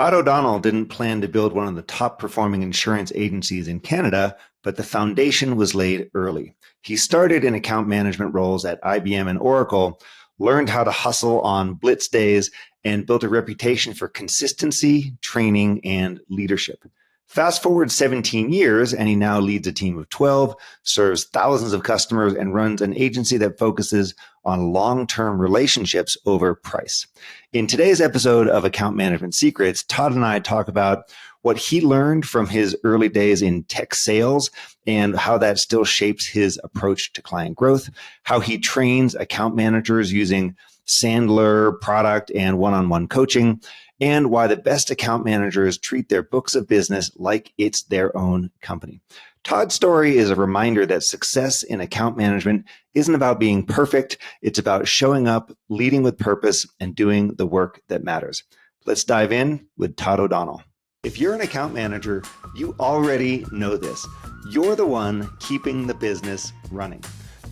Todd O'Donnell didn't plan to build one of the top performing insurance agencies in Canada, but the foundation was laid early. He started in account management roles at IBM and Oracle, learned how to hustle on blitz days, and built a reputation for consistency, training, and leadership. Fast forward 17 years, and he now leads a team of 12, serves thousands of customers, and runs an agency that focuses on long-term relationships over price. In today's episode of Account Management Secrets, Todd and I talk about what he learned from his early days in tech sales and how that still shapes his approach to client growth, how he trains account managers using Sandler product and one-on-one coaching, and why the best account managers treat their books of business like it's their own company. Todd's story is a reminder that success in account management isn't about being perfect. It's about showing up, leading with purpose, and doing the work that matters. Let's dive in with Todd O'Donnell. If you're an account manager, you already know this. You're the one keeping the business running.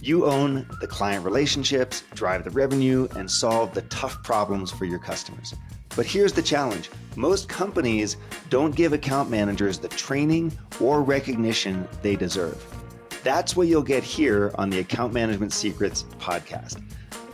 You own the client relationships, drive the revenue, and solve the tough problems for your customers. But here's the challenge. Most companies don't give account managers the training or recognition they deserve. That's what you'll get here on the Account Management Secrets podcast.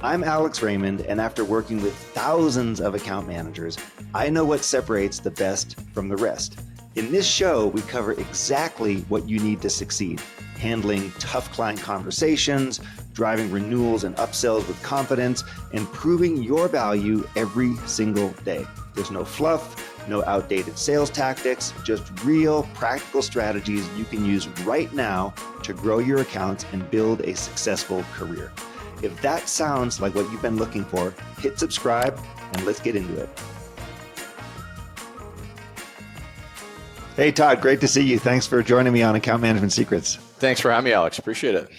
I'm Alex Raymond, and after working with thousands of account managers, I know what separates the best from the rest. In this show, we cover exactly what you need to succeed: handling tough client conversations, driving renewals and upsells with confidence, and proving your value every single day. There's no fluff, no outdated sales tactics, just real practical strategies you can use right now to grow your accounts and build a successful career. If that sounds like what you've been looking for, hit subscribe and let's get into it. Hey, Todd, great to see you. Thanks for joining me on Account Management Secrets. Thanks for having me, Alex. Appreciate it.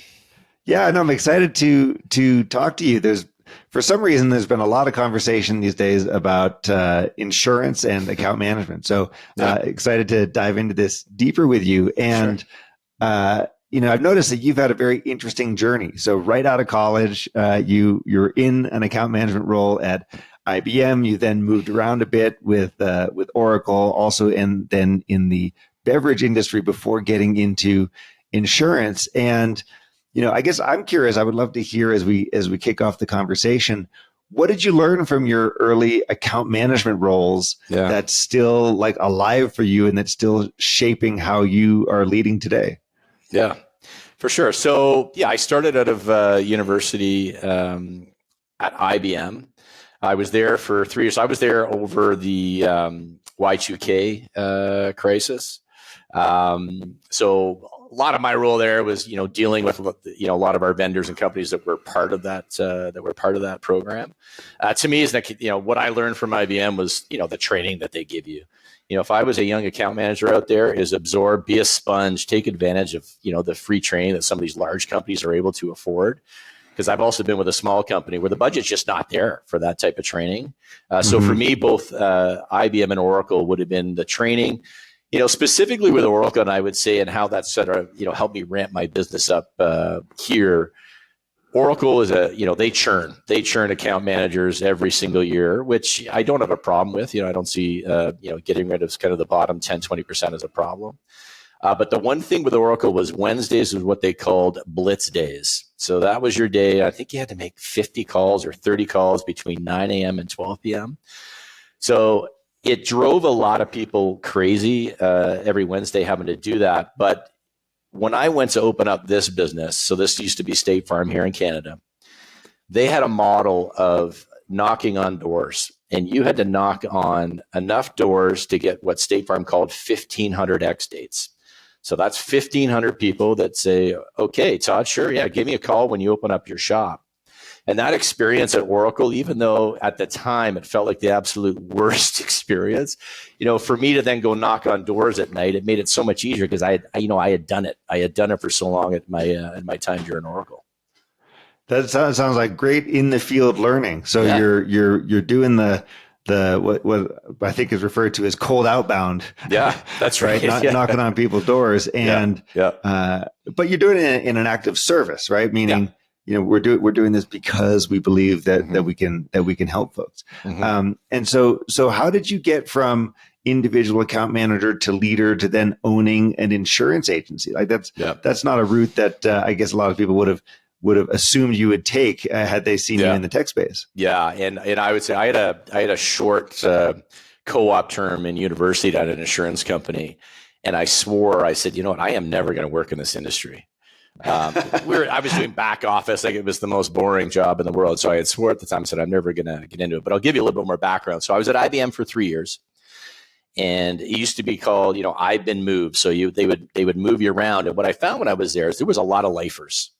Yeah, no, I'm excited to talk to you. For some reason, there's been a lot of conversation these days about insurance and account management. So excited to dive into this deeper with you. And, sure. I've noticed that you've had a very interesting journey. So right out of college, you're in an account management role at IBM. You then moved around a bit with Oracle, also, and then in the beverage industry before getting into insurance. And I guess I'm curious. I would love to hear as we kick off the conversation, what did you learn from your early account management roles that's still like alive for you and that's still shaping how you are leading today? Yeah, for sure. So I started out of university at IBM. I was there for 3 years. I was there over the Y2K crisis. So a lot of my role there was, dealing with, a lot of our vendors and companies that were part of that program. To me, is that, what I learned from IBM was, the training that they give you. If I was a young account manager out there, is absorb, be a sponge, take advantage of, the free training that some of these large companies are able to afford. Because I've also been with a small company where the budget's just not there for that type of training. So for me, both IBM and Oracle would have been the training. Specifically with Oracle, and I would say, and how that sort of, helped me ramp my business up here. Oracle is they churn account managers every single year, which I don't have a problem with. I don't see, getting rid of kind of the bottom 10, 20% as a problem. But the one thing with Oracle was Wednesdays was what they called blitz days. So that was your day. I think you had to make 50 calls or 30 calls between 9 a.m. and 12 p.m. So it drove a lot of people crazy every Wednesday having to do that. But when I went to open up this business, so this used to be State Farm here in Canada, they had a model of knocking on doors. And you had to knock on enough doors to get what State Farm called 1,500 X dates. So that's 1,500 people that say, okay, Todd, sure, yeah, give me a call when you open up your shop. And that experience at Oracle, even though at the time it felt like the absolute worst experience, for me to then go knock on doors at night, it made it so much easier because I had done it. I had done it for so long at my time during Oracle. That sounds like great in the field learning. So you're doing the what I think is referred to as cold outbound. Yeah, that's right. Knocking on people's doors, and but you're doing it in an active service, right? Meaning we're doing this because we believe that we can help folks. And so how did you get from individual account manager to leader to then owning an insurance agency? Like that's not a route that I guess a lot of people would have assumed you would take had they seen you in the tech space. Yeah, and I would say I had a short co-op term in university at an insurance company, and I said, you know what, I am never going to work in this industry. I was doing back office, like it was the most boring job in the world. So I had swore at the time, said I'm never going to get into it. But I'll give you a little bit more background. So I was at IBM for 3 years. And it used to be called, I've been moved. So they would move you around. And what I found when I was there is there was a lot of lifers.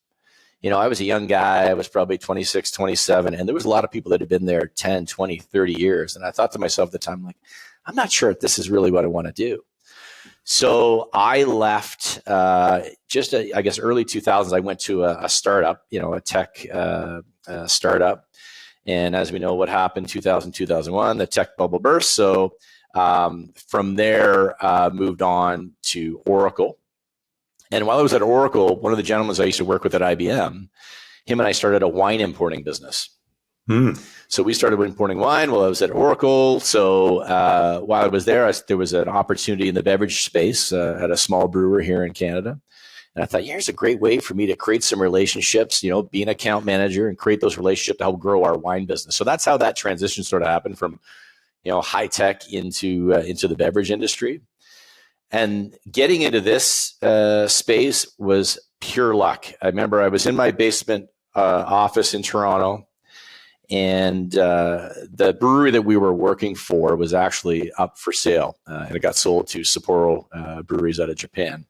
I was a young guy. I was probably 26, 27. And there was a lot of people that had been there 10, 20, 30 years. And I thought to myself at the time, like, I'm not sure if this is really what I want to do. So I left I guess, early 2000s. I went to a startup, a tech startup. And as we know what happened, 2000, 2001, the tech bubble burst. So from there, moved on to Oracle. And while I was at Oracle, one of the gentlemen I used to work with at IBM, him and I started a wine importing business. So we started importing wine while I was at Oracle. So while I was there, there was an opportunity in the beverage space at a small brewer here in Canada. And I thought, here's a great way for me to create some relationships, be an account manager and create those relationships to help grow our wine business. So that's how that transition sort of happened from high tech into the beverage industry. And getting into this space was pure luck. I remember I was in my basement office in Toronto, and the brewery that we were working for was actually up for sale, and it got sold to Sapporo breweries out of Japan.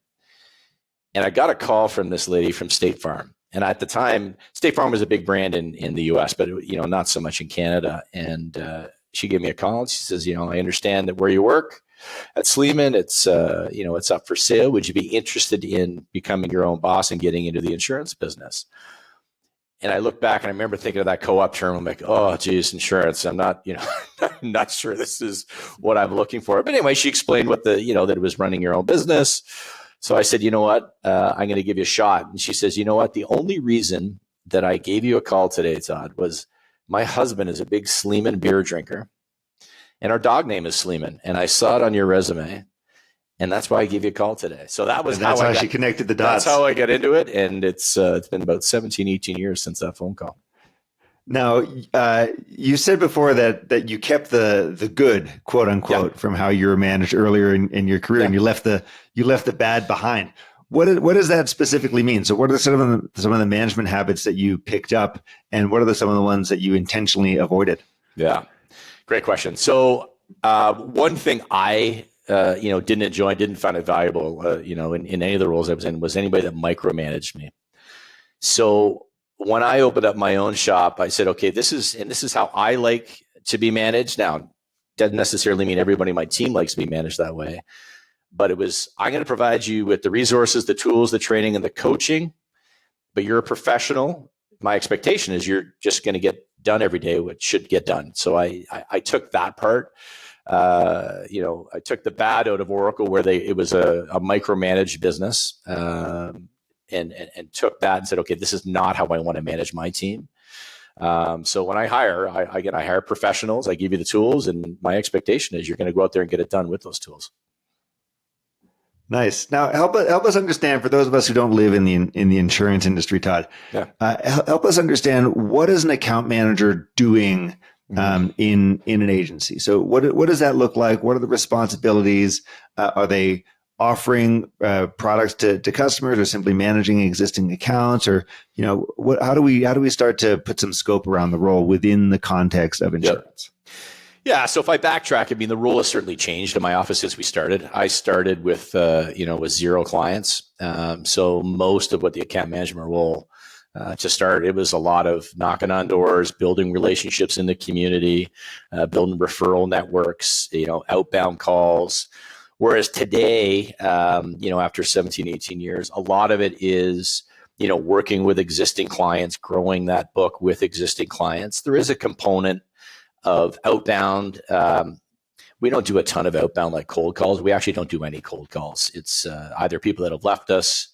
And I got a call from this lady from State Farm. And at the time, State Farm was a big brand in the US, but not so much in Canada. And she gave me a call and she says, I understand that where you work at Sleeman, it's up for sale. Would you be interested in becoming your own boss and getting into the insurance business? And I look back and I remember thinking of that co-op term. I'm like, oh, geez, insurance. I'm not, I'm not sure this is what I'm looking for. But anyway, she explained what that it was running your own business. So I said, you know what, I'm going to give you a shot. And she says, you know what, the only reason that I gave you a call today, Todd, was my husband is a big Sleeman beer drinker. And our dog name is Sleeman. And I saw it on your resume. And that's why I gave you a call today. So that's how she connected the dots. That's how I got into it. And it's been about 17, 18 years since that phone call. Now, you said before that you kept the good, quote unquote, from how you were managed earlier in your career, and you left the bad behind. What does that specifically mean? So, what are some of the management habits that you picked up, and what are some of the ones that you intentionally avoided? Yeah, great question. So, one thing I didn't enjoy, didn't find it valuable, in any of the roles I was in, was anybody that micromanaged me. So when I opened up my own shop, I said, okay, this is how I like to be managed. Now, doesn't necessarily mean everybody in my team likes to be managed that way, but it was, I'm going to provide you with the resources, the tools, the training, and the coaching, but you're a professional. My expectation is you're just going to get done every day what should get done. So I took that part. I took the bad out of Oracle, where it was a micromanaged business, and took that and said, okay, this is not how I want to manage my team. So when I hire, I hire professionals. I give you the tools, and my expectation is you're going to go out there and get it done with those tools. Nice. Now, help us understand, for those of us who don't live in the insurance industry, Todd. Yeah. Help us understand, what is an account manager doing in an agency? So what does that look like? What are the responsibilities? Are they offering products to customers, or simply managing existing accounts, or how do we start to put some scope around the role within the context of insurance? Yeah. So if I backtrack, the role has certainly changed in my office since we started. I started with with 0 clients. So most of what the account management role to start, it was a lot of knocking on doors, building relationships in the community, building referral networks, outbound calls. Whereas today, after 17, 18 years, a lot of it is, working with existing clients, growing that book with existing clients. There is a component of outbound. We don't do a ton of outbound like cold calls. We actually don't do any cold calls. It's either people that have left us,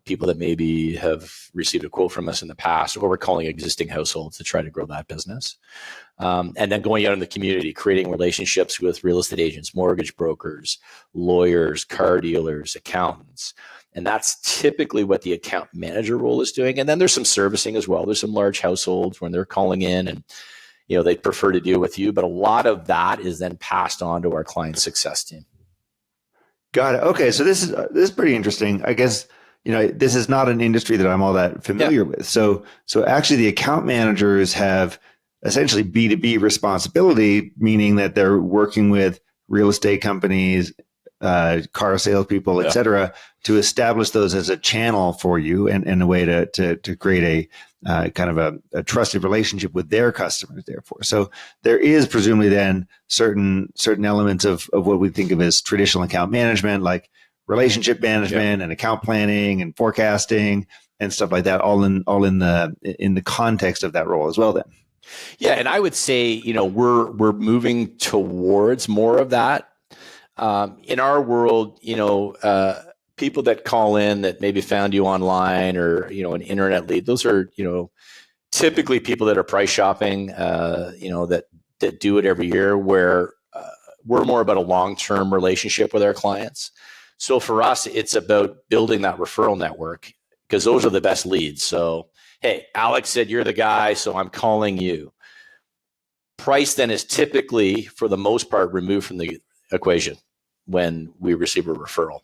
people that maybe have received a quote from us in the past, or we're calling existing households to try to grow that business. And then going out in the community, creating relationships with real estate agents, mortgage brokers, lawyers, car dealers, accountants. And that's typically what the account manager role is doing. And then there's some servicing as well. There's some large households when they're calling in and they prefer to deal with you. But a lot of that is then passed on to our client success team. Got it. Okay. So this is pretty interesting. I guess, this is not an industry that I'm all that familiar with. So actually the account managers have essentially B2B responsibility, meaning that they're working with real estate companies, car salespeople, et cetera, to establish those as a channel for you and a way to create a kind of a trusted relationship with their customers, therefore. So there is presumably then certain elements of what we think of as traditional account management, like relationship management and account planning and forecasting and stuff like that, all in the context of that role as well then. Yeah. And I would say, we're moving towards more of that. In our world, people that call in that maybe found you online or, an internet lead, those are, typically people that are price shopping, that do it every year, where we're more about a long-term relationship with our clients. So for us, it's about building that referral network because those are the best leads. So, hey, Alex said you're the guy, so I'm calling you. Price then is typically, for the most part, removed from the equation when we receive a referral.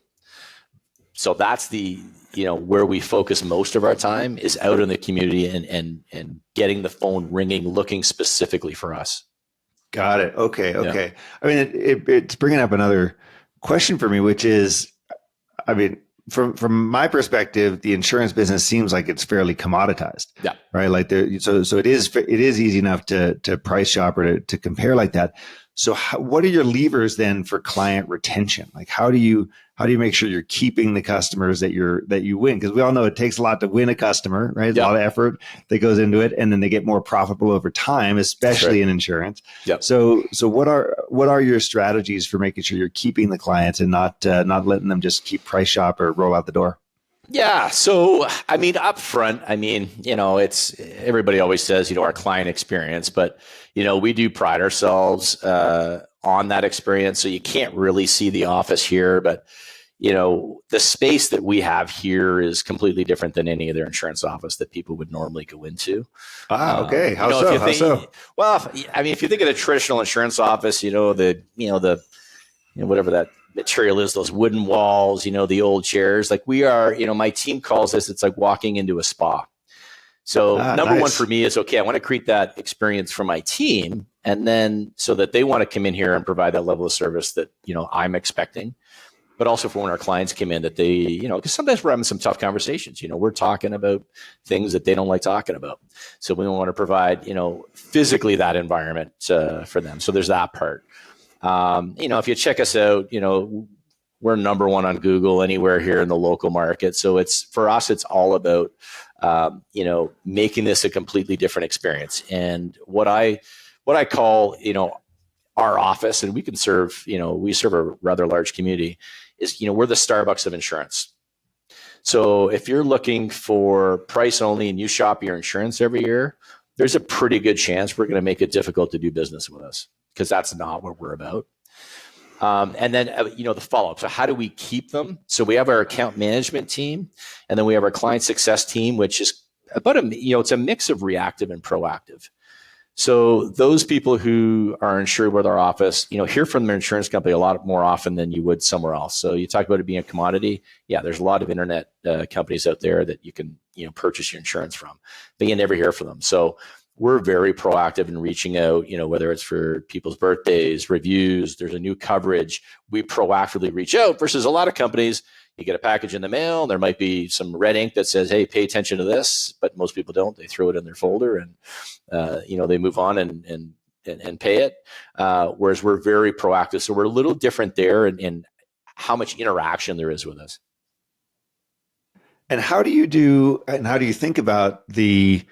So that's the, where we focus most of our time is out in the community and getting the phone ringing, looking specifically for us. Got it. Okay. Yeah. I mean, it's bringing up another question for me, which is, I mean, from my perspective, the insurance business seems like it's fairly commoditized. Yeah. Right. Like so it is easy enough to price shop or to compare like that. So what are your levers then for client retention? Like how do you make sure you're keeping the customers that you win? Because we all know it takes a lot to win a customer, right? There's a lot of effort that goes into it, and then they get more profitable over time, especially in insurance. Yep. So what are your strategies for making sure you're keeping the clients and not letting them just keep price shop or roll out the door? Yeah. So, I mean, up front, it's everybody always says, our client experience, but, we do pride ourselves on that experience. So you can't really see the office here, but, the space that we have here is completely different than any other insurance office that people would normally go into. Ah, okay. How so? Well, if you think of the traditional insurance office, whatever that material is, those wooden walls, the old chairs, like we are, my team calls this, it's like walking into a spa. So number one for me is, okay, I want to create that experience for my team. And then so that they want to come in here and provide that level of service that, I'm expecting, but also for when our clients come in that they, because sometimes we're having some tough conversations, we're talking about things that they don't like talking about. So we want to provide, physically that environment for them. So there's that part. If you check us out, we're number one on Google anywhere here in the local market. So for us, it's all about, making this a completely different experience. And what I call, our office, and we can serve, we serve a rather large community, is, we're the Starbucks of insurance. So if you're looking for price only and you shop your insurance every year, there's a pretty good chance we're going to make it difficult to do business with us, because that's not what we're about. And then, the follow-up. So how do we keep them? So we have our account management team, and then we have our client success team, which is about it's a mix of reactive and proactive. So those people who are insured with our office, hear from their insurance company a lot more often than you would somewhere else. So you talk about it being a commodity. Yeah, there's a lot of internet companies out there that you can, purchase your insurance from, but you never hear from them. So we're very proactive in reaching out, whether it's for people's birthdays, reviews, there's a new coverage, we proactively reach out versus a lot of companies. You get a package in the mail, there might be some red ink that says, hey, pay attention to this, but most people don't. They throw it in their folder and, they move on and pay it. Whereas we're very proactive. So we're a little different there in how much interaction there is with us. And how do you think about the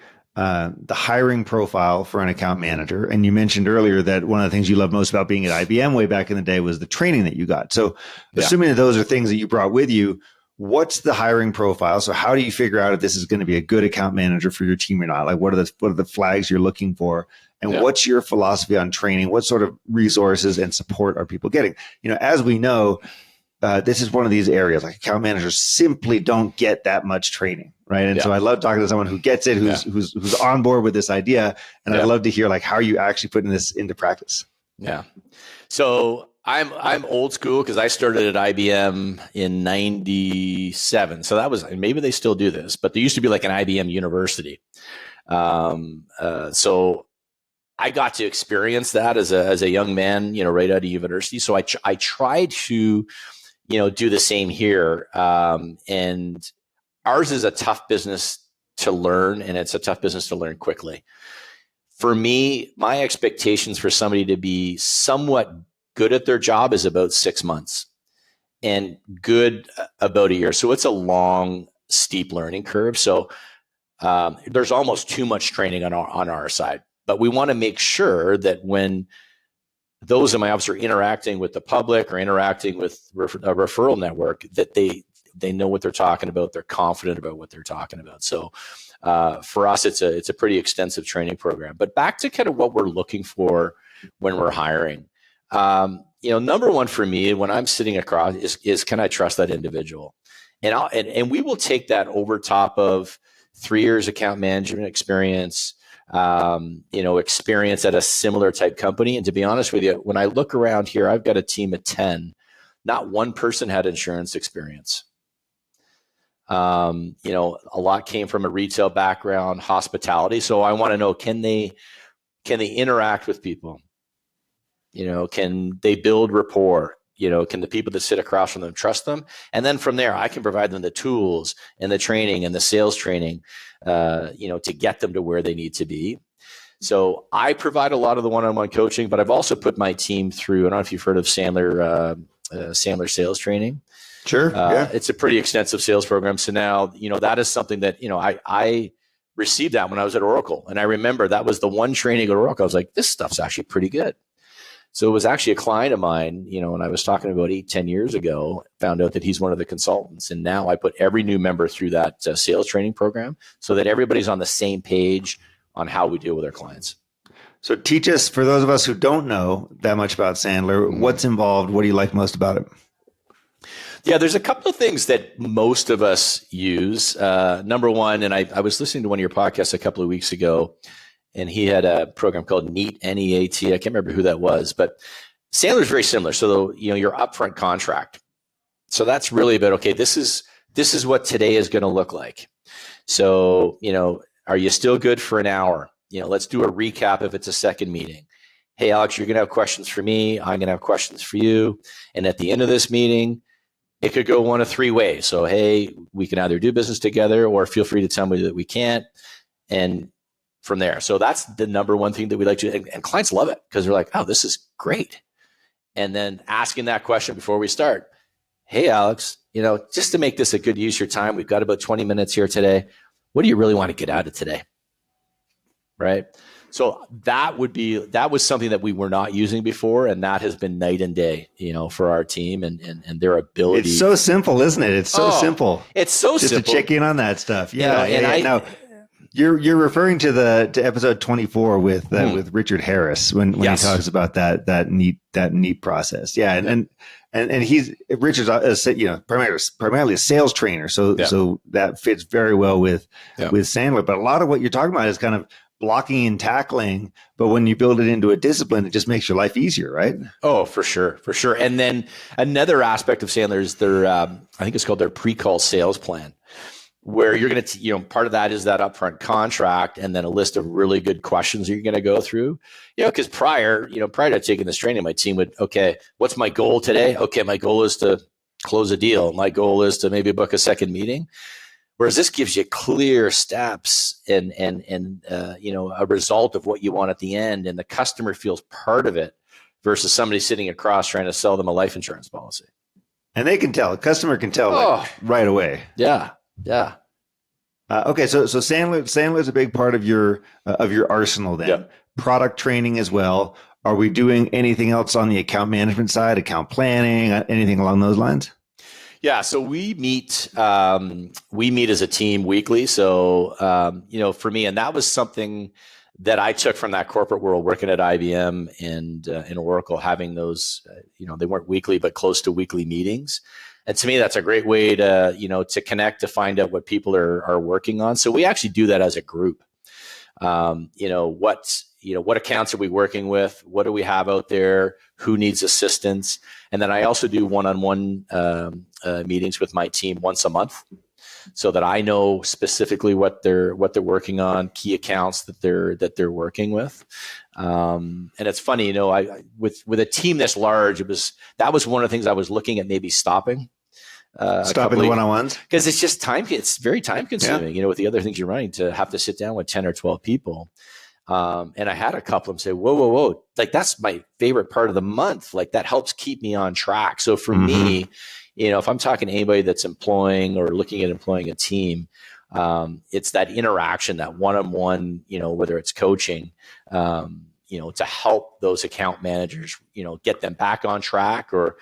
hiring profile for an account manager? And you mentioned earlier that one of the things you loved most about being at IBM way back in the day was the training that you got. So assuming that those are things that you brought with you, what's the hiring profile? So how do you figure out if this is going to be a good account manager for your team or not? Like what are the flags you're looking for? And what's your philosophy on training? What sort of resources and support are people getting? As we know, this is one of these areas, like account managers simply don't get that much training, right? And so I love talking to someone who gets it, who's on board with this idea. And I'd love to hear like how are you actually putting this into practice? Yeah. So I'm old school because I started at IBM in '97. So that was, maybe they still do this, but there used to be like an IBM university. So I got to experience that as a young man, right out of university. So I tried to, do the same here. And ours is a tough business to learn, and it's a tough business to learn quickly. For me, my expectations for somebody to be somewhat good at their job is about 6 months and good about a year. So it's a long, steep learning curve. So there's almost too much training on our side. But we want to make sure that when those in my office are interacting with the public or interacting with a referral network, that they know what they're talking about. They're confident about what they're talking about. So for us, it's a pretty extensive training program. But back to kind of what we're looking for when we're hiring. Number one for me when I'm sitting across is can I trust that individual? And we will take that over top of 3 years account management experience, experience at a similar type company. And to be honest with you, when I look around here, I've got a team of 10. Not one person had insurance experience. A lot came from a retail background, hospitality. So I want to know, can they interact with people? Can they build rapport? Can the people that sit across from them trust them? And then from there, I can provide them the tools and the training and the sales training, to get them to where they need to be. So I provide a lot of the one-on-one coaching, but I've also put my team through, I don't know if you've heard of Sandler sales training. Sure. It's a pretty extensive sales program. So now, that is something that, I received that when I was at Oracle. And I remember that was the one training at Oracle. I was like, this stuff's actually pretty good. So it was actually a client of mine, when I was talking about 8-10 years ago, found out that he's one of the consultants. And now I put every new member through that sales training program so that everybody's on the same page on how we deal with our clients. So teach us, for those of us who don't know that much about Sandler, what's involved? What do you like most about it? Yeah, there's a couple of things that most of us use. Number one, and I was listening to one of your podcasts a couple of weeks ago, and he had a program called NEAT, N-E-A-T. I can't remember who that was, but Sandler is very similar. So, your upfront contract. So that's really about, okay, this is what today is going to look like. So, are you still good for an hour? Let's do a recap if it's a second meeting. Hey, Alex, you're going to have questions for me. I'm going to have questions for you. And at the end of this meeting, it could go one of three ways. So, hey, we can either do business together or feel free to tell me that we can't. And from there. So that's the number one thing that we like to do. And clients love it because they're like, oh, this is great. And then asking that question before we start. Hey, Alex, just to make this a good use of your time, we've got about 20 minutes here today. What do you really want to get out of today? Right. So that was something that we were not using before. And that has been night and day, for our team and their ability. It's so simple, isn't it? It's so simple. It's so just simple. To check in on that stuff. Yeah. Now, you're referring to episode 24 with Richard Harris when he talks about that NEAT process. Yeah. And Richard's primarily a sales trainer. So that fits very well with Sandler. But a lot of what you're talking about is kind of blocking and tackling, but when you build it into a discipline, it just makes your life easier, right? Oh, for sure. And then another aspect of Sandler is their, I think it's called their pre-call sales plan, where you're going to, part of that is that upfront contract and then a list of really good questions you're going to go through, because prior to taking this training, my team would, okay, what's my goal today? Okay, my goal is to close a deal. My goal is to maybe book a second meeting. Whereas this gives you clear steps and a result of what you want at the end, and the customer feels part of it versus somebody sitting across trying to sell them a life insurance policy. And they can tell, a customer can tell right away. Yeah. Okay, so Sandler is a big part of your arsenal then. Yep. Product training as well. Are we doing anything else on the account management side, account planning, anything along those lines? Yeah, so we meet as a team weekly. So for me, and that was something that I took from that corporate world, working at IBM and in Oracle, having those they weren't weekly but close to weekly meetings. And to me, that's a great way to to connect, to find out what people are working on. So we actually do that as a group. What accounts are we working with? What do we have out there? Who needs assistance? And then I also do one-on-one meetings with my team once a month, so that I know specifically what they're working on, key accounts that they're working with. And it's funny, with a team this large, that was one of the things I was looking at, maybe stopping the one-on-ones, because it's just time. It's very time consuming, with the other things you're running, to have to sit down with 10 or 12 people. And I had a couple of them say, whoa, like that's my favorite part of the month. Like that helps keep me on track. So for me, if I'm talking to anybody that's employing or looking at employing a team, it's that interaction, that one-on-one, whether it's coaching, to help those account managers, get them back on track, or,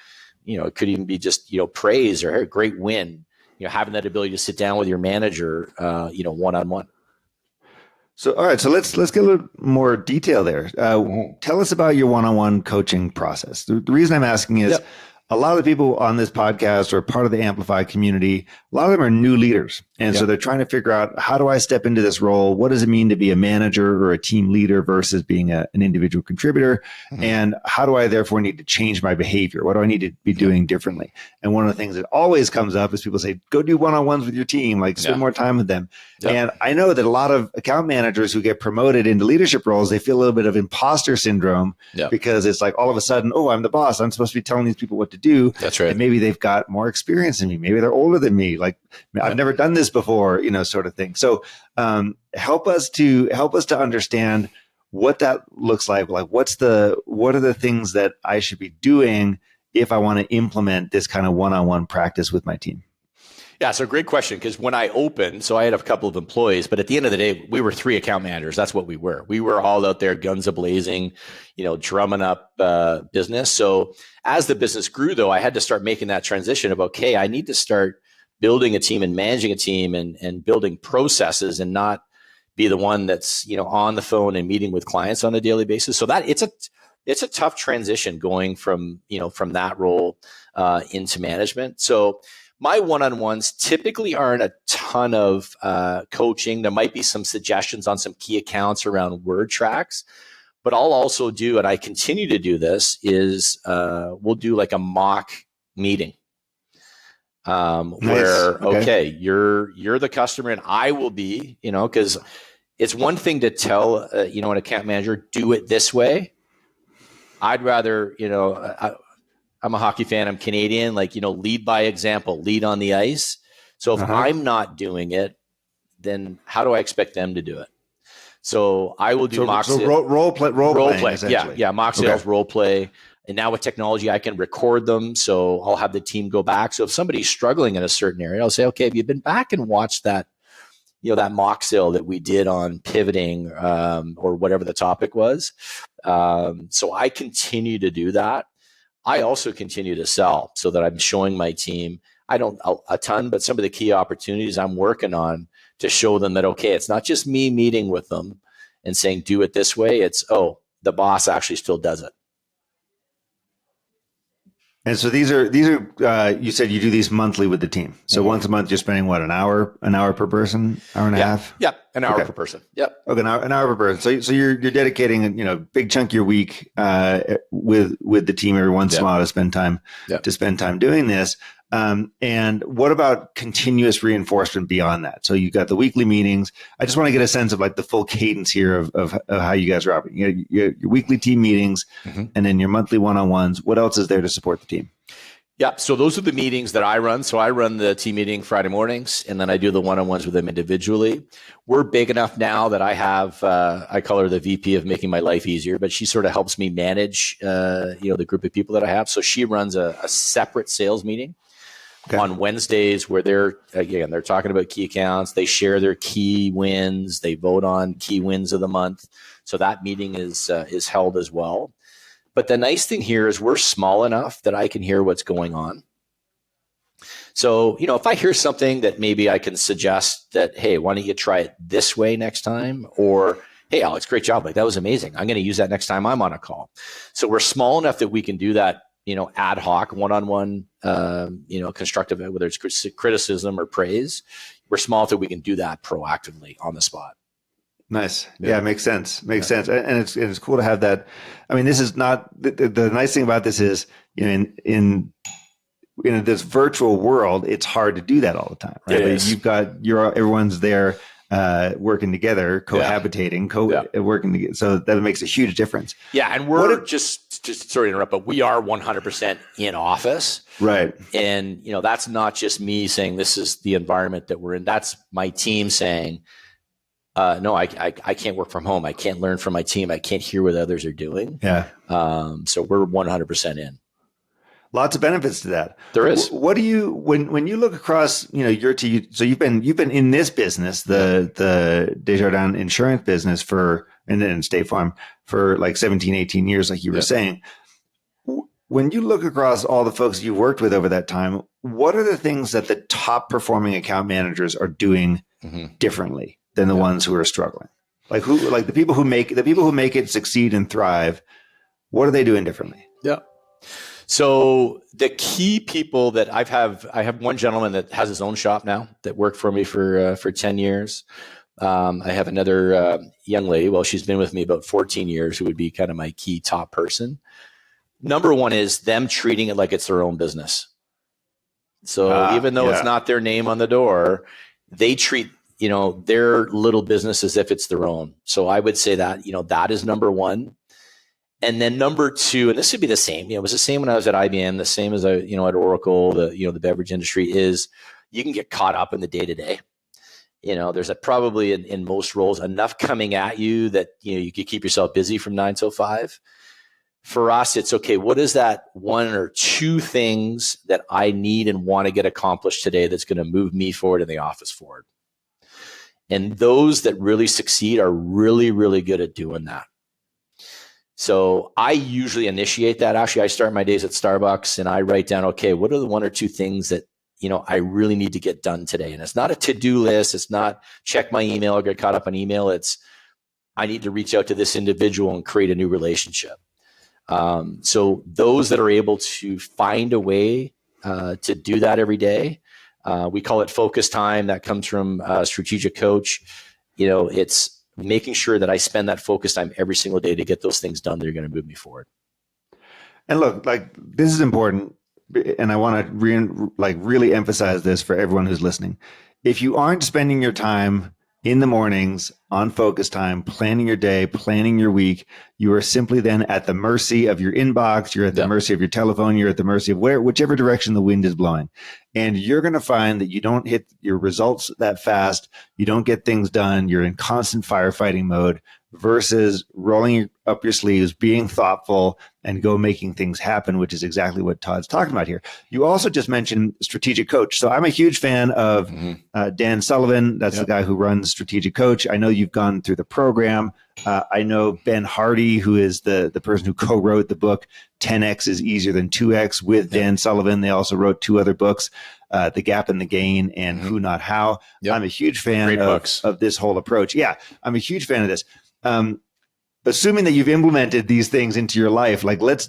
it could even be just, praise or a great win, having that ability to sit down with your manager, one-on-one. So, all right. So let's get a little more detail there. Tell us about your one-on-one coaching process. The reason I'm asking is a lot of the people on this podcast are part of the Amplify community. A lot of them are new leaders. And so they're trying to figure out, how do I step into this role? What does it mean to be a manager or a team leader versus being an individual contributor? And how do I therefore need to change my behavior? What do I need to be doing differently? And one of the things that always comes up is people say, go do one-on-ones with your team, like spend more time with them. And I know that a lot of account managers who get promoted into leadership roles, they feel a little bit of imposter syndrome because it's like all of a sudden, oh, I'm the boss. I'm supposed to be telling these people what to do. That's right. And maybe they've got more experience than me. Maybe they're older than me. Like I've never done this before, sort of thing. So help us to understand what that looks like. Like what are the things that I should be doing if I want to implement this kind of one-on-one practice with my team? Yeah, so great question, because when I opened, so I had a couple of employees, but at the end of the day, we were 3 account managers. That's what we were. We were all out there, guns a-blazing, drumming up business. So as the business grew, though, I had to start making that transition of, okay, I need to start building a team and managing a team and building processes, and not be the one that's, on the phone and meeting with clients on a daily basis. So that it's a tough transition going from that role into management. So my one-on-ones typically aren't a ton of coaching. There might be some suggestions on some key accounts around word tracks, but I'll also do, and I continue to do this, is we'll do like a mock meeting where, okay, you're the customer and I will be, because it's one thing to tell, an account manager, do it this way. I'd rather, I'm a hockey fan. I'm Canadian. Lead by example, lead on the ice. So if I'm not doing it, then how do I expect them to do it? So I will do mock sales. Role play. Yeah. Mock sales, role play. And now with technology, I can record them. So I'll have the team go back. So if somebody's struggling in a certain area, I'll say, okay, have you been back and watched that, that mock sale that we did on pivoting or whatever the topic was? So I continue to do that. I also continue to sell, so that I'm showing my team, I don't a ton, but some of the key opportunities I'm working on, to show them that, okay, it's not just me meeting with them and saying, do it this way. It's, the boss actually still does it. And so these are you said you do these monthly with the team. So once a month, you're spending what, an hour per person, hour and a half? Yeah, an hour per person. Yep. Okay, an hour per person. So you're dedicating a big chunk of your week with the team every once in a while to spend time doing this. And what about continuous reinforcement beyond that? So you got the weekly meetings. I just want to get a sense of like the full cadence here of how you guys are operating. Your weekly team meetings, and then your monthly one-on-ones. What else is there to support the team? Yeah, so those are the meetings that I run. So I run the team meeting Friday mornings, and then I do the one-on-ones with them individually. We're big enough now that I have, I call her the VP of making my life easier, but she sort of helps me manage, the group of people that I have. So she runs a separate sales meeting on Wednesdays, where they're talking about key accounts. They share their key wins. They vote on key wins of the month. So that meeting is held as well. But the nice thing here is we're small enough that I can hear what's going on. So, if I hear something that maybe I can suggest that, hey, why don't you try it this way next time? Or, hey, Alex, great job. Like, that was amazing. I'm going to use that next time I'm on a call. So we're small enough that we can do that, ad hoc, one-on-one, constructive, whether it's criticism or praise. We're small enough that we can do that proactively on the spot. Nice. Yeah, makes sense. Makes sense. And it's cool to have that. I mean, this is not the nice thing about this is, in this virtual world, it's hard to do that all the time, right? But you've got everyone's there working together, cohabitating, working together. So that makes a huge difference. Yeah, and we're just sorry to interrupt, but we are 100% in office, right? And that's not just me saying this is the environment that we're in. That's my team saying, no, I can't work from home. I can't learn from my team. I can't hear what others are doing. Yeah. So we're 100% in. Lots of benefits to that. There is. What do you when you look across, your team? So you've been in this business, the Desjardins insurance business and State Farm for like 17, 18 years, like you were saying. When you look across all the folks you've worked with over that time, what are the things that the top performing account managers are doing differently than the ones who are struggling? Like the people who make it succeed and thrive, what are they doing differently? Yeah. So the key people that I have one gentleman that has his own shop now that worked for me for 10 years. I have another young lady. Well, she's been with me about 14 years, who would be kind of my key top person. Number one is them treating it like it's their own business. So even though it's not their name on the door, they treat their little business as if it's their own. So I would say that that is number one. And then number two, and this would be the same, it was the same when I was at IBM, the same as at Oracle, the beverage industry, is you can get caught up in the day-to-day. There's probably in most roles enough coming at you that, you could keep yourself busy from 9 till 5. For us, it's okay. What is that one or two things that I need and want to get accomplished today that's going to move me forward in the office forward? And those that really succeed are really, really good at doing that. So I usually initiate that. Actually, I start my days at Starbucks and I write down, okay, what are the one or two things that, I really need to get done today? And it's not a to-do list. It's not check my email or get caught up on email. It's I need to reach out to this individual and create a new relationship. So those that are able to find a way to do that every day, we call it focus time. That comes from a strategic coach. It's making sure that I spend that focus time every single day to get those things done that are going to move me forward. And look, this is important, and I want to really emphasize this for everyone who's listening. If you aren't spending your time in the mornings on focus time, planning your day, planning your week, you are simply then at the mercy of your inbox. You're at the mercy of your telephone. You're at the mercy of whichever direction the wind is blowing. And you're going to find that you don't hit your results that fast. You don't get things done. You're in constant firefighting mode versus rolling up your sleeves, being thoughtful, and go making things happen, which is exactly what Todd's talking about here. You also just mentioned strategic coach. So I'm a huge fan of Dan Sullivan. That's the guy who runs Strategic Coach. I know you've gone through the program. I know Ben Hardy, who is the person who co-wrote the book 10X is Easier Than 2X with Dan Sullivan. They also wrote 2 other books, The Gap and the Gain and Who Not How. I'm a huge fan of this whole approach. Yeah, I'm a huge fan of this. Assuming that you've implemented these things into your life, let's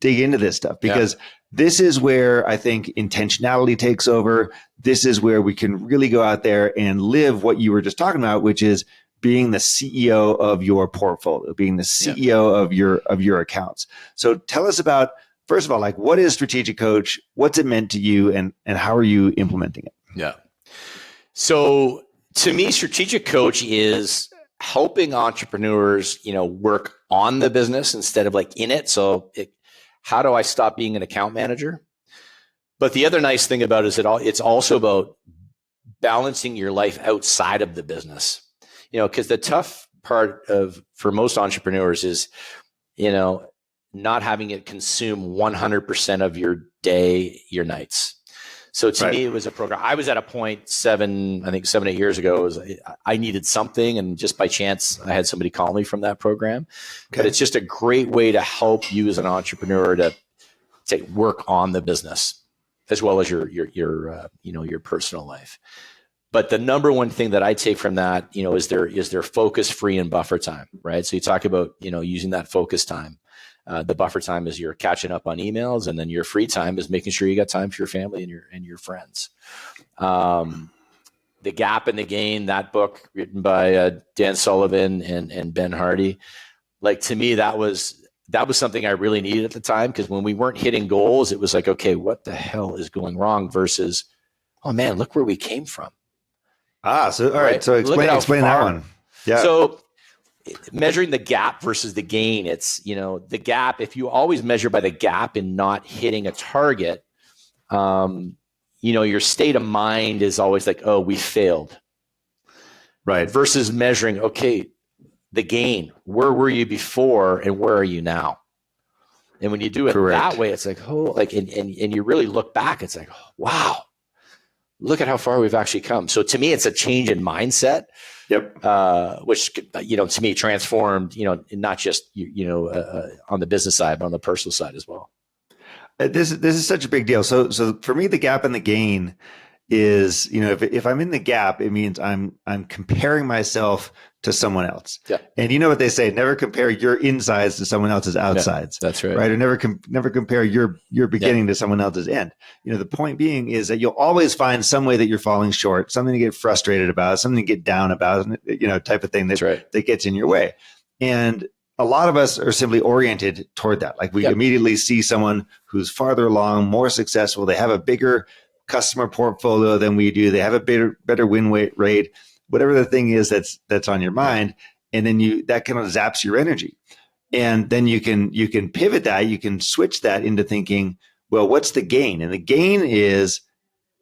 dig into this stuff, because this is where I think intentionality takes over. This is where we can really go out there and live what you were just talking about, which is being the CEO of your portfolio, being the CEO of your accounts. So tell us about, first of all, what is Strategic Coach? What's it meant to you, and how are you implementing it? Yeah. So to me, Strategic Coach is helping entrepreneurs, work on the business instead of in it. So how do I stop being an account manager? But the other nice thing about it is it's also about balancing your life outside of the business. Because the tough part for most entrepreneurs is, not having it consume 100% of your day, your nights. So to me, it was a program. I was at a point 7, 8 years ago, I needed something. And just by chance, I had somebody call me from that program. Okay. But it's just a great way to help you as an entrepreneur to work on the business. as well as your your personal life. But the number one thing that I take from that, is their focus free and buffer time, right? So you talk about, using that focus time. The buffer time is you're catching up on emails, and then your free time is making sure you got time for your family and your friends. The Gap and the Gain, that book written by Dan Sullivan and Ben Hardy, like, to me, that was something I really needed at the time, because when we weren't hitting goals, it was like, okay, what the hell is going wrong, versus, oh man, look where we came from. So all right. So explain that one. Yeah. So measuring the gap versus the gain, it's, the gap, if you always measure by the gap and not hitting a target, your state of mind is always like, oh, we failed. Right. Versus measuring, okay, the gain, where were you before and where are you now? And when you do it that way, it's like, oh, like, and you really look back, it's like, oh, wow, look at how far we've actually come. So to me, it's a change in mindset. Yep. Which, to me transformed, not just, on the business side, but on the personal side as well. This is such a big deal. So for me, the gap and the gain is, if I'm in the gap, it means I'm comparing myself to someone else. Yeah. And you know what they say, never compare your insides to someone else's outsides. Yeah, that's right. Right. Or never compare your beginning to someone else's end. The point being is that you'll always find some way that you're falling short, something to get frustrated about, something to get down about, type of thing that gets in your way. And a lot of us are simply oriented toward that. Like, we immediately see someone who's farther along, more successful. They have a bigger customer portfolio than we do. They have a better win rate, whatever the thing is that's on your mind. And then that kind of zaps your energy. And then you can pivot that, you can switch that into thinking, well, what's the gain? And the gain is,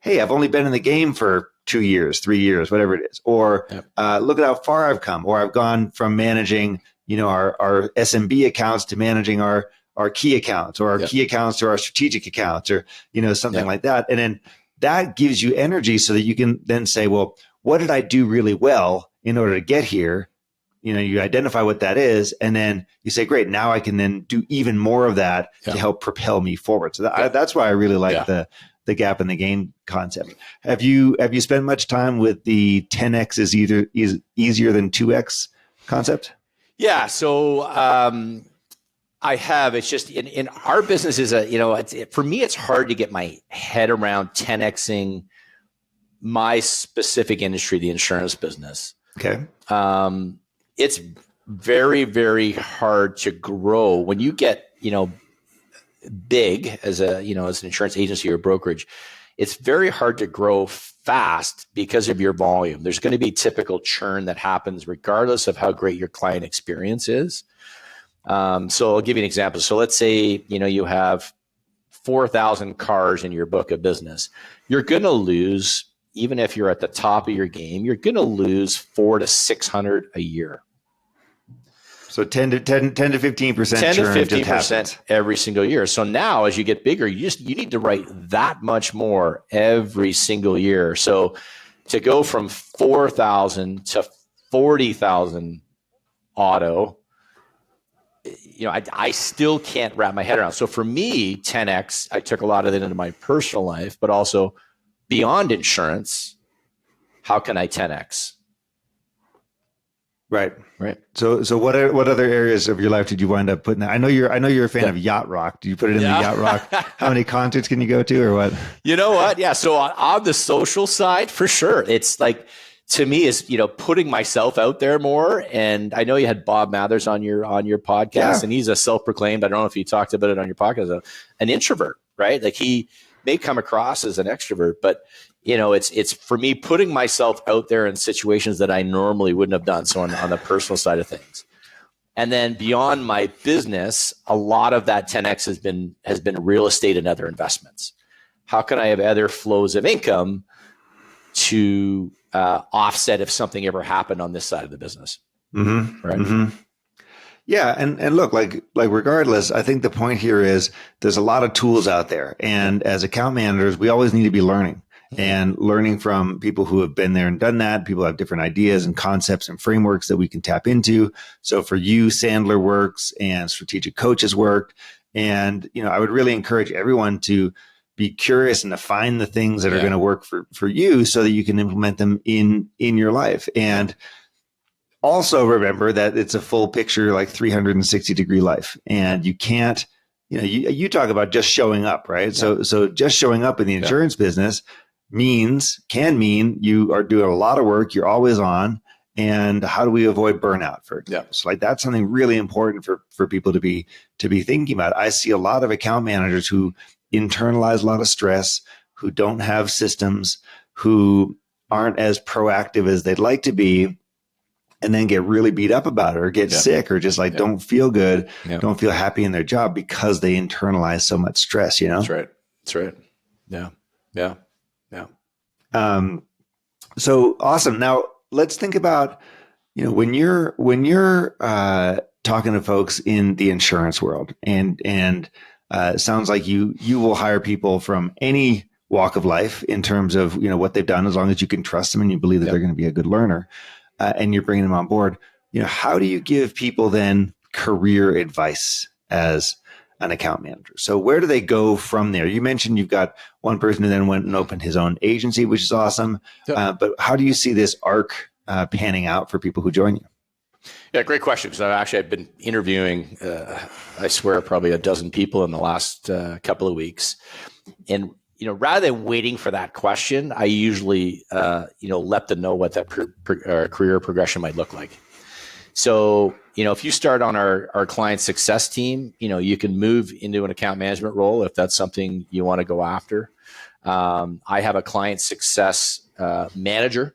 hey, I've only been in the game for 2 years, 3 years, whatever it is. Or look at how far I've come. Or I've gone from managing, our SMB accounts to managing our key accounts, or our key accounts to our strategic accounts, or, something like that. And then that gives you energy so that you can then say, well, what did I do really well in order to get here? You identify what that is, and then you say, great, now I can then do even more of that to help propel me forward. So that's why I really like the gap and the gain concept. Have you spent much time with the 10x is easier than 2x concept? Yeah. So I have. It's just in our business for me, it's hard to get my head around 10xing my specific industry, the insurance business. Okay. It's very, very hard to grow when you get, big as an insurance agency or brokerage. It's very hard to grow fast because of your volume. There's going to be typical churn that happens regardless of how great your client experience is. So I'll give you an example. So let's say, you have 4,000 cars in your book of business. You're going to lose, even if you're at the top of your game, you're going to lose 400 to 600 a year. So 10 to 15% 10 to 15% every single year. So now as you get bigger, you need to write that much more every single year. So to go from 4,000 to 40,000 auto, I still can't wrap my head around. So for me, 10x, I took a lot of it into my personal life, but also beyond insurance, how can I 10x? Right. So what other areas of your life did you wind up putting that? I know you're a fan of yacht rock. Do you put it in the yacht rock? How many concerts can you go to, or what? You know what? Yeah. So on the social side, for sure, it's like, to me, is putting myself out there more. And I know you had Bob Mathers on your podcast, and he's a self-proclaimed, I don't know if you talked about it on your podcast, an introvert, right? Like, he may come across as an extrovert, but it's for me, putting myself out there in situations that I normally wouldn't have done. So on the personal side of things. And then beyond my business, a lot of that 10x has been real estate and other investments. How can I have other flows of income to offset if something ever happened on this side of the business? Mm-hmm. Right. Mm-hmm. Yeah. And look, like regardless, I think the point here is there's a lot of tools out there. And as account managers, we always need to be learning. And learning from people who have been there and done that. People have different ideas and concepts and frameworks that we can tap into. So for you, Sandler works and strategic coaches worked. And, I would really encourage everyone to be curious and to find the things that are going to work for you so that you can implement them in your life. And also remember that it's a full picture, like 360-degree life. And you can't, you talk about just showing up, right? So just showing up in the insurance business can mean you are doing a lot of work. You're always on. And how do we avoid burnout, for example? So like that's something really important for people to be thinking about. I see a lot of account managers who internalize a lot of stress, who don't have systems, who aren't as proactive as they'd like to be, and then get really beat up about it or get sick or just like don't feel good, don't feel happy in their job because they internalize so much stress, That's right. Yeah. So awesome. Now let's think about, when you're talking to folks in the insurance world, and it sounds like you will hire people from any walk of life in terms of what they've done, as long as you can trust them and you believe that they're going to be a good learner, and you're bringing them on board. How do you give people then career advice as an account manager? So where do they go from there? You mentioned you've got one person who then went and opened his own agency, which is awesome. But how do you see this arc panning out for people who join you? Yeah, great question. Because I've been interviewing, I swear, probably a dozen people in the last couple of weeks. And, rather than waiting for that question, I usually, let them know what that career progression might look like. So, if you start on our client success team, you can move into an account management role if that's something you want to go after. I have a client success manager.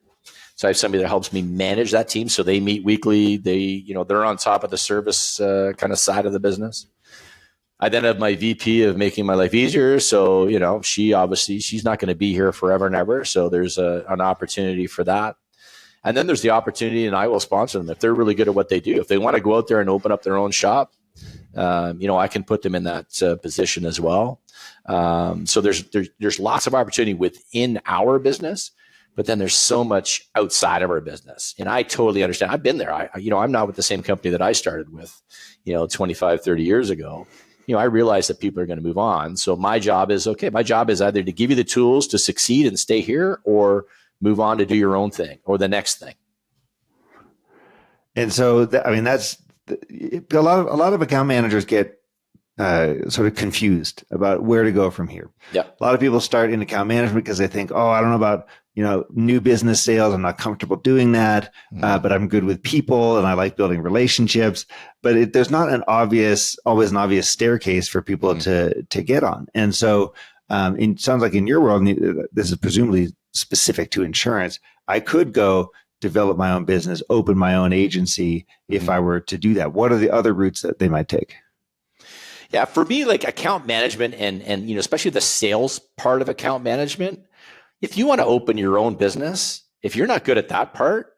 So I have somebody that helps me manage that team. So they meet weekly. They're on top of the service kind of side of the business. I then have my VP of making my life easier. So, she's not going to be here forever and ever. So there's an opportunity for that. And then there's the opportunity, and I will sponsor them if they're really good at what they do. If they want to go out there and open up their own shop, I can put them in that position as well. So there's lots of opportunity within our business, but then there's so much outside of our business. And I totally understand. I've been there. I'm not with the same company that I started with, 25, 30 years ago. I realize that people are going to move on. So my job is either to give you the tools to succeed and stay here, or move on to do your own thing or the next thing. And so, that's a lot of account managers get sort of confused about where to go from here. Yeah. A lot of people start in account management because they think, I don't know about, new business sales. I'm not comfortable doing that, but I'm good with people and I like building relationships. But there's not always an obvious staircase for people to get on. And so it sounds like in your world, this is presumably specific to insurance. I could go develop my own business, open my own agency if I were to do that. What are the other routes that they might take? Yeah, for me, like account management and especially the sales part of account management, if you want to open your own business, if you're not good at that part,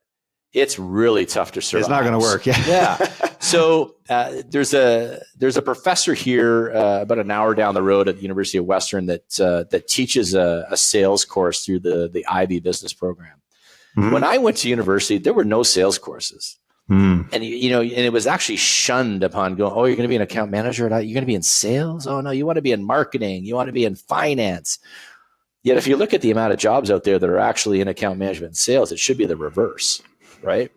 it's really tough to survive. It's not going to work. Yeah. So there's a professor here about an hour down the road at the University of Western that teaches a sales course through the IB business program. Mm-hmm. When I went to university, there were no sales courses. And and it was actually shunned upon going, you're going to be an account manager, you're going to be in sales. Oh no, you want to be in marketing, you want to be in finance. Yet if you look at the amount of jobs out there that are actually in account management and sales, it should be the reverse, right?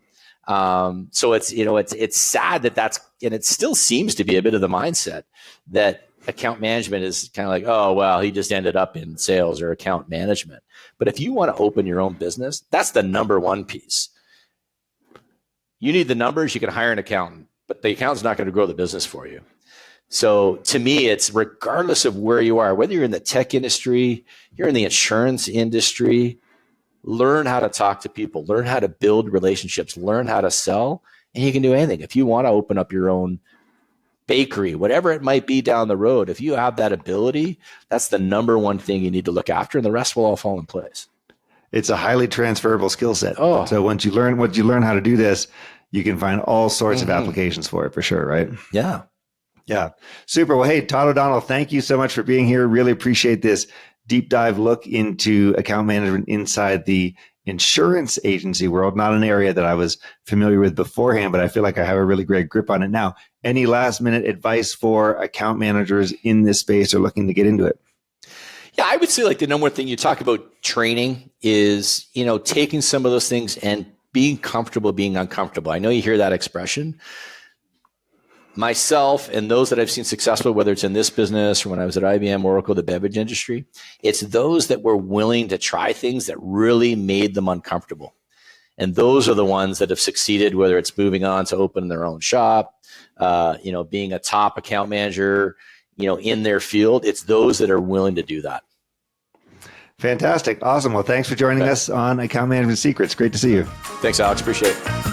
So it's sad that's, and it still seems to be a bit of the mindset that account management is kind of like, he just ended up in sales or account management. But if you want to open your own business, that's the number one piece. You need the numbers, you can hire an accountant, but the accountant's not going to grow the business for you. So to me, it's regardless of where you are, whether you're in the tech industry, you're in the insurance industry, learn how to talk to people, learn how to build relationships, learn how to sell, and you can do anything. If you want to open up your own bakery, whatever it might be down the road, if you have that ability, that's the number one thing you need to look after, and the rest will all fall in place. It's a highly transferable skill set. So once you learn how to do this, you can find all sorts of applications for it, for sure, right? Yeah. Yeah. Super. Well, hey, Todd O'Donnell, thank you so much for being here. Really appreciate this deep dive look into account management inside the insurance agency world. Not an area that I was familiar with beforehand, but I feel like I have a really great grip on it now. Any last minute advice for account managers in this space or looking to get into it? Yeah, I would say like the number one thing you talk about training is, taking some of those things and being comfortable being uncomfortable. I know you hear that expression. Myself and those that I've seen successful, whether it's in this business or when I was at IBM, Oracle, the beverage industry, it's those that were willing to try things that really made them uncomfortable. And those are the ones that have succeeded, whether it's moving on to open their own shop, being a top account manager, in their field. It's those that are willing to do that. Fantastic. Awesome. Well, thanks for joining us on Account Management Secrets. Great to see you. Thanks, Alex. Appreciate it.